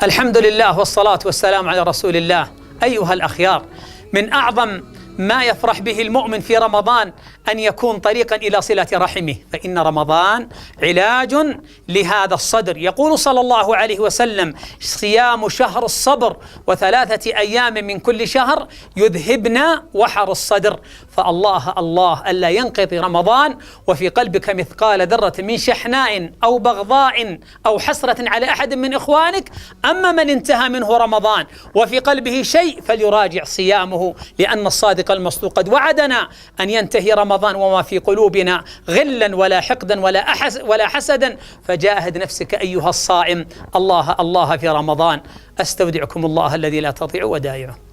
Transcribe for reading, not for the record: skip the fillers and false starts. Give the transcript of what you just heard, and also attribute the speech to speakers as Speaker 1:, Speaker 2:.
Speaker 1: الحمد لله والصلاة والسلام على رسول الله. أيها الأخيار، من أعظم ما يفرح به المؤمن في رمضان أن يكون طريقا إلى صلة رحمه، فإن رمضان علاج لهذا الصدر. يقول صلى الله عليه وسلم: صيام شهر الصبر و3 أيام من كل شهر يذهبن وحر الصدر. فالله الله ألا ينقضي رمضان وفي قلبك مثقال ذرة من شحناء أو بغضاء أو حسرة على أحد من إخوانك. أما من انتهى منه رمضان وفي قلبه شيء فليراجع صيامه، لأن الصادق المصدوق قد وعدنا أن ينتهي رمضان وما في قلوبنا غلا ولا حقدا ولا حسدا. فجاهد نفسك أيها الصائم. الله الله في رمضان. أستودعكم الله الذي لا تضيع ودائعه.